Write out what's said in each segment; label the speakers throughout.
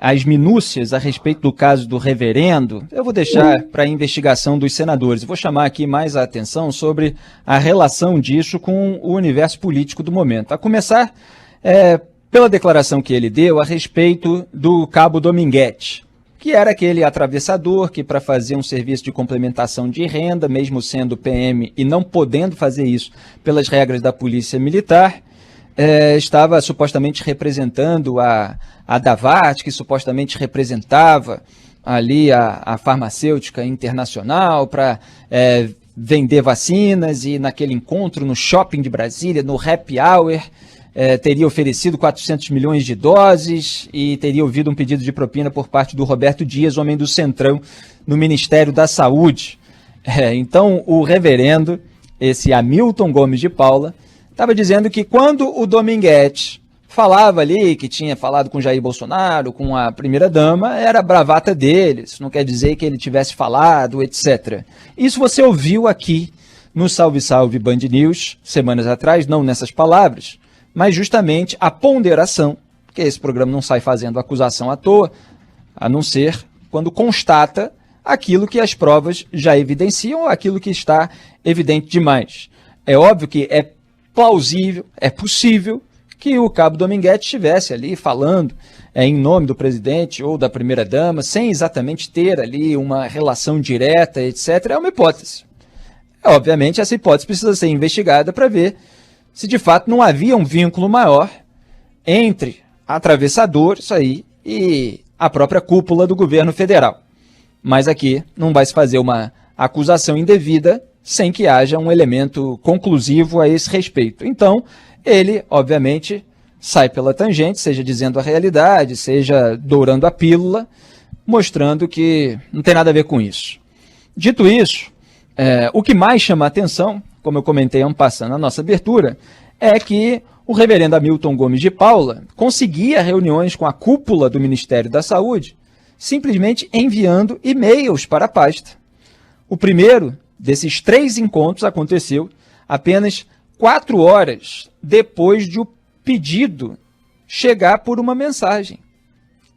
Speaker 1: as minúcias a respeito do caso do reverendo, eu vou deixar para a investigação dos senadores. Vou chamar aqui mais a atenção sobre a relação disso com o universo político do momento. A começar pela declaração que ele deu a respeito do cabo Dominguete, que era aquele atravessador que, para fazer um serviço de complementação de renda, mesmo sendo PM e não podendo fazer isso pelas regras da Polícia Militar, estava supostamente representando a Davat, que supostamente representava ali a farmacêutica internacional para vender vacinas, e naquele encontro no shopping de Brasília, no happy hour, teria oferecido 400 milhões de doses e teria ouvido um pedido de propina por parte do Roberto Dias, homem do Centrão, no Ministério da Saúde. Então, o reverendo, esse Hamilton Gomes de Paula, estava dizendo que quando o Dominguete falava ali que tinha falado com Jair Bolsonaro, com a primeira-dama, era a bravata dele, isso não quer dizer que ele tivesse falado, etc. Isso você ouviu aqui no Salve Salve Band News, semanas atrás, não nessas palavras, mas justamente a ponderação, porque esse programa não sai fazendo acusação à toa, a não ser quando constata aquilo que as provas já evidenciam ou aquilo que está evidente demais. É óbvio que é plausível, é possível que o cabo Dominguete estivesse ali falando em nome do presidente ou da primeira-dama, sem exatamente ter ali uma relação direta, etc. É uma hipótese. Obviamente, essa hipótese precisa ser investigada para ver se de fato não havia um vínculo maior entre atravessador, isso aí, e a própria cúpula do governo federal. Mas aqui não vai se fazer uma acusação indevida sem que haja um elemento conclusivo a esse respeito. Então, ele, obviamente, sai pela tangente, seja dizendo a realidade, seja dourando a pílula, mostrando que não tem nada a ver com isso. Dito isso, o que mais chama a atenção, como eu comentei passando na nossa abertura, é que o reverendo Hamilton Gomes de Paula conseguia reuniões com a cúpula do Ministério da Saúde, simplesmente enviando e-mails para a pasta. O primeiro desses 3 encontros aconteceu apenas 4 horas depois de o pedido chegar por uma mensagem.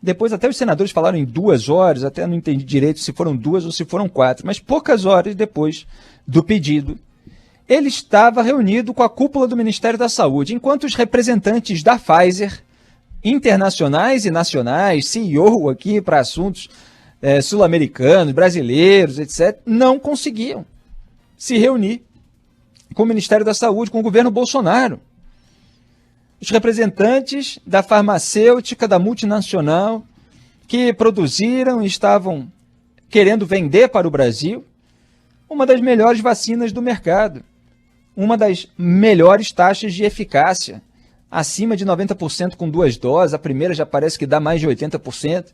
Speaker 1: Depois até os senadores falaram em 2 horas, até não entendi direito se foram 2 ou se foram 4, mas poucas horas depois do pedido, ele estava reunido com a cúpula do Ministério da Saúde, enquanto os representantes da Pfizer, internacionais e nacionais, CEO aqui para assuntos sul-americanos, brasileiros, etc., não conseguiam se reunir com o Ministério da Saúde, com o governo Bolsonaro. Os representantes da farmacêutica, da multinacional, que produziram e estavam querendo vender para o Brasil uma das melhores vacinas do mercado, uma das melhores taxas de eficácia, acima de 90% com 2 doses, a primeira já parece que dá mais de 80%.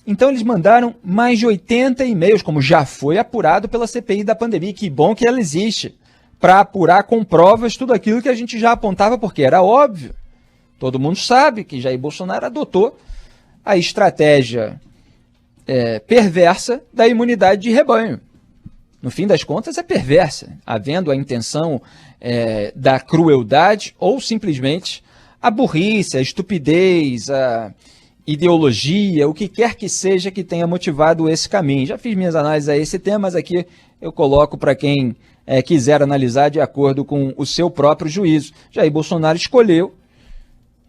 Speaker 1: Então eles mandaram mais de 80 e-mails, como já foi apurado pela CPI da pandemia. Que bom que ela existe, para apurar com provas tudo aquilo que a gente já apontava, porque era óbvio. Todo mundo sabe que Jair Bolsonaro adotou a estratégia perversa da imunidade de rebanho. No fim das contas, é perversa, havendo a intenção da crueldade ou simplesmente a burrice, a estupidez, a ideologia, o que quer que seja que tenha motivado esse caminho. Já fiz minhas análises a esse tema, mas aqui eu coloco para quem quiser analisar de acordo com o seu próprio juízo. Jair Bolsonaro escolheu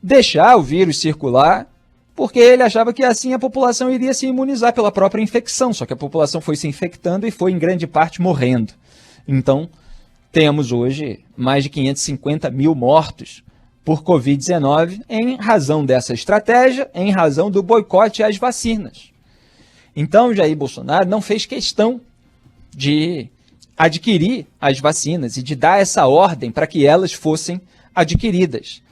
Speaker 1: deixar o vírus circular porque ele achava que assim a população iria se imunizar pela própria infecção, só que a população foi se infectando e foi em grande parte morrendo. Então, temos hoje mais de 550 mil mortos por Covid-19 em razão dessa estratégia, em razão do boicote às vacinas. Então, Jair Bolsonaro não fez questão de adquirir as vacinas e de dar essa ordem para que elas fossem adquiridas.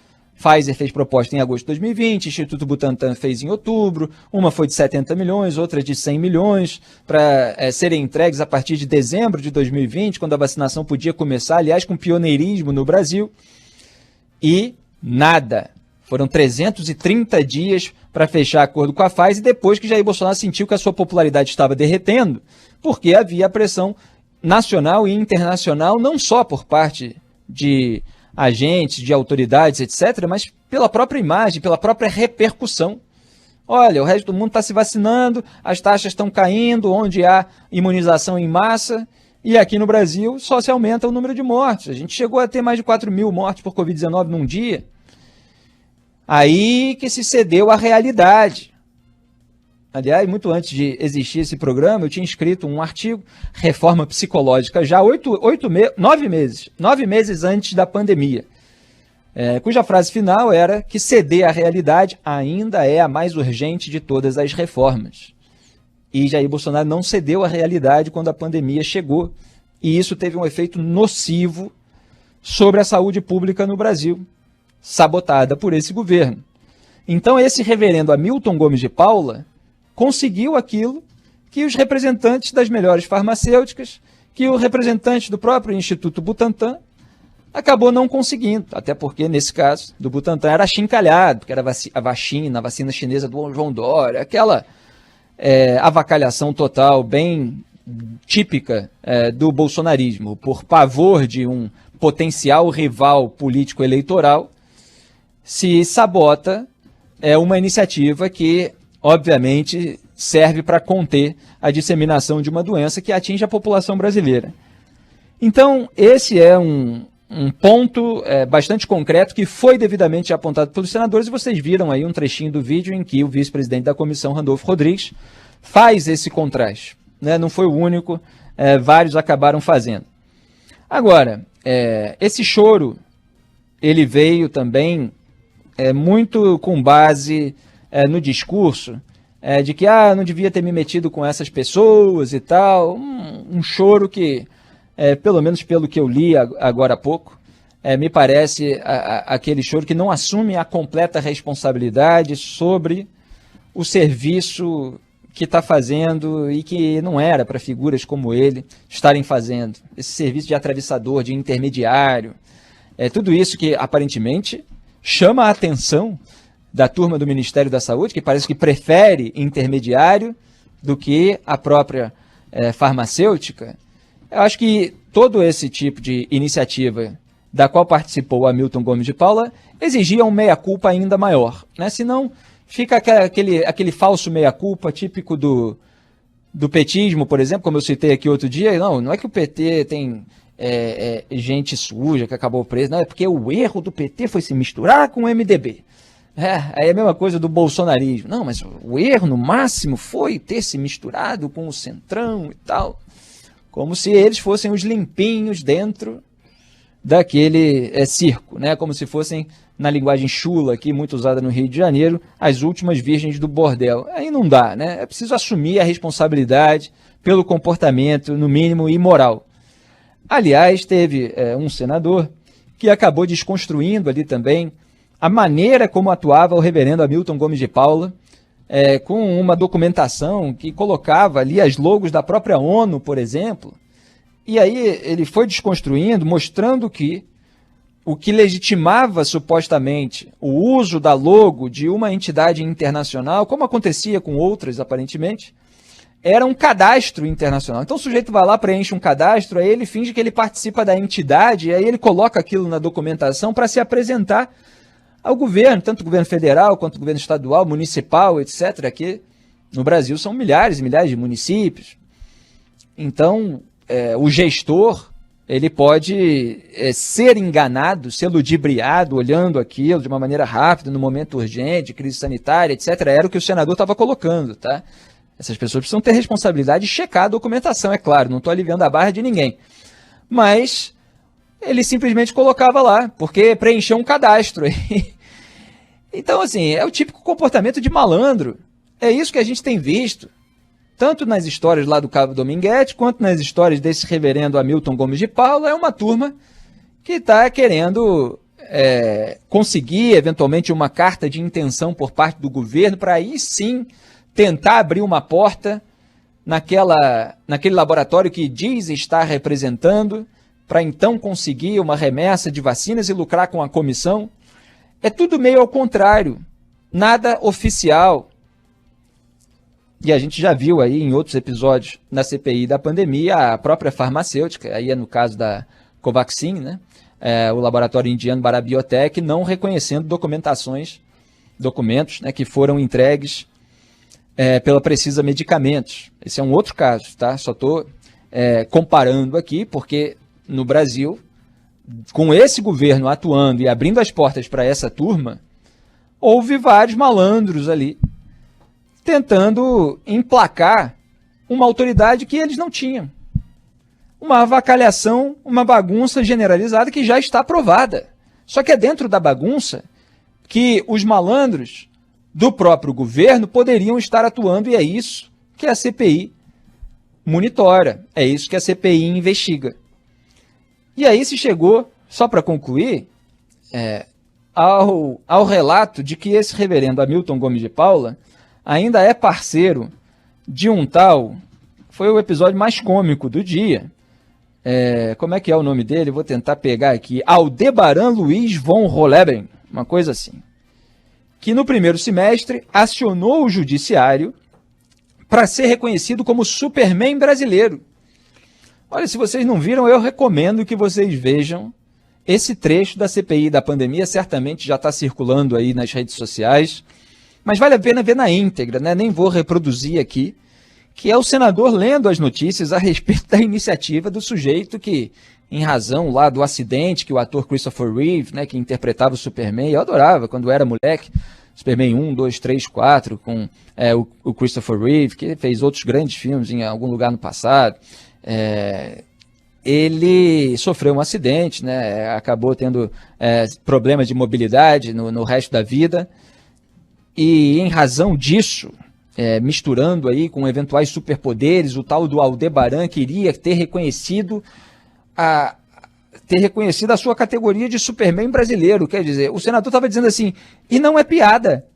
Speaker 1: Pfizer fez proposta em agosto de 2020, Instituto Butantan fez em outubro, uma foi de 70 milhões, outra de 100 milhões, para serem entregues a partir de dezembro de 2020, quando a vacinação podia começar, aliás, com pioneirismo no Brasil. E nada. Foram 330 dias para fechar acordo com a Pfizer, depois que Jair Bolsonaro sentiu que a sua popularidade estava derretendo, porque havia a pressão nacional e internacional, não só por parte de agentes, de autoridades, etc., mas pela própria imagem, pela própria repercussão. Olha, o resto do mundo está se vacinando, as taxas estão caindo, onde há imunização em massa, e aqui no Brasil só se aumenta o número de mortes. A gente chegou a ter mais de 4 mil mortes por Covid-19 num dia. Aí que se cedeu à realidade. Aliás, muito antes de existir esse programa, eu tinha escrito um artigo, Reforma Psicológica, já 9 meses antes da pandemia, cuja frase final era que ceder à realidade ainda é a mais urgente de todas as reformas. E Jair Bolsonaro não cedeu à realidade quando a pandemia chegou, e isso teve um efeito nocivo sobre a saúde pública no Brasil, sabotada por esse governo. Então esse reverendo Hamilton Gomes de Paula conseguiu aquilo que os representantes das melhores farmacêuticas, que o representante do próprio Instituto Butantan acabou não conseguindo, até porque nesse caso do Butantan era achincalhado, porque era a vacina chinesa do João Dória, aquela avacalhação total bem típica do bolsonarismo, por pavor de um potencial rival político eleitoral, se sabota uma iniciativa que, obviamente, serve para conter a disseminação de uma doença que atinge a população brasileira. Então, esse é um ponto bastante concreto que foi devidamente apontado pelos senadores, e vocês viram aí um trechinho do vídeo em que o vice-presidente da comissão, Randolfo Rodrigues, faz esse contraste. Não foi o único, vários acabaram fazendo. Agora, esse choro, ele veio também muito com base no discurso de que não devia ter me metido com essas pessoas e tal, um choro que, pelo menos pelo que eu li agora há pouco, me parece aquele choro que não assume a completa responsabilidade sobre o serviço que está fazendo e que não era para figuras como ele estarem fazendo. Esse serviço de atravessador, de intermediário, tudo isso que aparentemente chama a atenção da turma do Ministério da Saúde, que parece que prefere intermediário do que a própria farmacêutica. Eu acho que todo esse tipo de iniciativa da qual participou o Hamilton Gomes de Paula exigia um meia-culpa ainda maior, né? Senão fica aquele falso meia-culpa típico do petismo, por exemplo, como eu citei aqui outro dia. Não é que o PT tem gente suja que acabou presa, não, é porque o erro do PT foi se misturar com o MDB. Aí é a mesma coisa do bolsonarismo. Não, mas o erro, no máximo, foi ter se misturado com o Centrão e tal. Como se eles fossem os limpinhos dentro daquele circo, né? Como se fossem, na linguagem chula aqui, muito usada no Rio de Janeiro, as últimas virgens do bordel. Aí não dá, né? É preciso assumir a responsabilidade pelo comportamento, no mínimo, imoral. Aliás, teve um senador que acabou desconstruindo ali também a maneira como atuava o reverendo Hamilton Gomes de Paula, com uma documentação que colocava ali as logos da própria ONU, por exemplo. E aí ele foi desconstruindo, mostrando que o que legitimava supostamente o uso da logo de uma entidade internacional, como acontecia com outras aparentemente, era um cadastro internacional. Então o sujeito vai lá, preenche um cadastro, aí ele finge que ele participa da entidade, aí ele coloca aquilo na documentação para se apresentar ao governo, tanto o governo federal quanto o governo estadual, municipal, etc. Aqui no Brasil são milhares e milhares de municípios. Então, o gestor, ele pode ser enganado, ser ludibriado, olhando aquilo de uma maneira rápida, no momento urgente, crise sanitária, etc. Era o que o senador estava colocando, tá? Essas pessoas precisam ter responsabilidade de checar a documentação, é claro, não estou aliviando a barra de ninguém. Mas ele simplesmente colocava lá, porque preencheu um cadastro. Então, assim, é o típico comportamento de malandro. É isso que a gente tem visto, tanto nas histórias lá do Cabo Dominguete, quanto nas histórias desse reverendo Hamilton Gomes de Paula. É uma turma que está querendo conseguir, eventualmente, uma carta de intenção por parte do governo, para aí sim tentar abrir uma porta naquele laboratório que diz estar representando, para então conseguir uma remessa de vacinas e lucrar com a comissão. É tudo meio ao contrário, nada oficial. E a gente já viu aí em outros episódios na CPI da pandemia, a própria farmacêutica, aí é no caso da Covaxin, né? O laboratório indiano Bharat Biotech, não reconhecendo documentos, né, que foram entregues pela Precisa Medicamentos. Esse é um outro caso, tá? Só estou comparando aqui, porque no Brasil, com esse governo atuando e abrindo as portas para essa turma, houve vários malandros ali tentando emplacar uma autoridade que eles não tinham. Uma avacalhação, uma bagunça generalizada que já está aprovada. Só que é dentro da bagunça que os malandros do próprio governo poderiam estar atuando, e é isso que a CPI monitora, é isso que a CPI investiga. E aí se chegou, só para concluir, ao relato de que esse reverendo Hamilton Gomes de Paula ainda é parceiro de um tal, foi o episódio mais cômico do dia, como é que é o nome dele? Vou tentar pegar aqui, Aldebaran Luiz von Rolleben, uma coisa assim, que no primeiro semestre acionou o judiciário para ser reconhecido como Superman brasileiro. Olha, se vocês não viram, eu recomendo que vocês vejam esse trecho da CPI da pandemia, certamente já está circulando aí nas redes sociais, mas vale a pena ver na íntegra, né? Nem vou reproduzir aqui, que é o senador lendo as notícias a respeito da iniciativa do sujeito que, em razão lá do acidente que o ator Christopher Reeve, né, que interpretava o Superman, eu adorava quando era moleque, Superman 1, 2, 3, 4, com o Christopher Reeve, que fez outros grandes filmes em algum lugar no passado, ele sofreu um acidente, né, acabou tendo problemas de mobilidade no resto da vida, e em razão disso, misturando aí com eventuais superpoderes, o tal do Aldebaran queria ter reconhecido a sua categoria de Superman brasileiro. Quer dizer, o senador estava dizendo assim, e não é piada,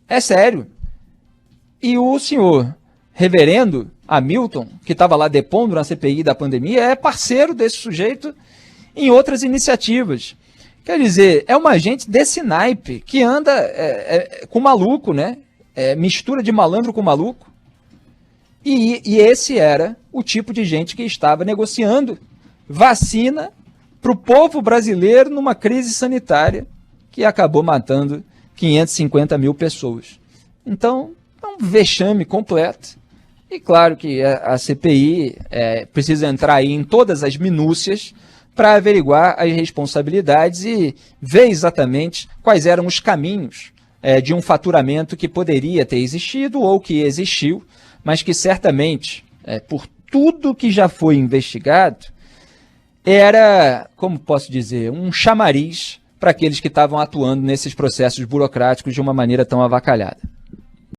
Speaker 1: é sério. E o senhor reverendo Hamilton, que estava lá depondo na CPI da pandemia, é parceiro desse sujeito em outras iniciativas. Quer dizer, é uma gente desse naipe que anda com maluco, né? Mistura de malandro com maluco. E esse era o tipo de gente que estava negociando vacina para o povo brasileiro numa crise sanitária que acabou matando 550 mil pessoas. Então, é um vexame completo. E claro que a CPI precisa entrar aí em todas as minúcias para averiguar as responsabilidades e ver exatamente quais eram os caminhos de um faturamento que poderia ter existido ou que existiu, mas que certamente, por tudo que já foi investigado, era, como posso dizer, um chamariz para aqueles que estavam atuando nesses processos burocráticos de uma maneira tão avacalhada.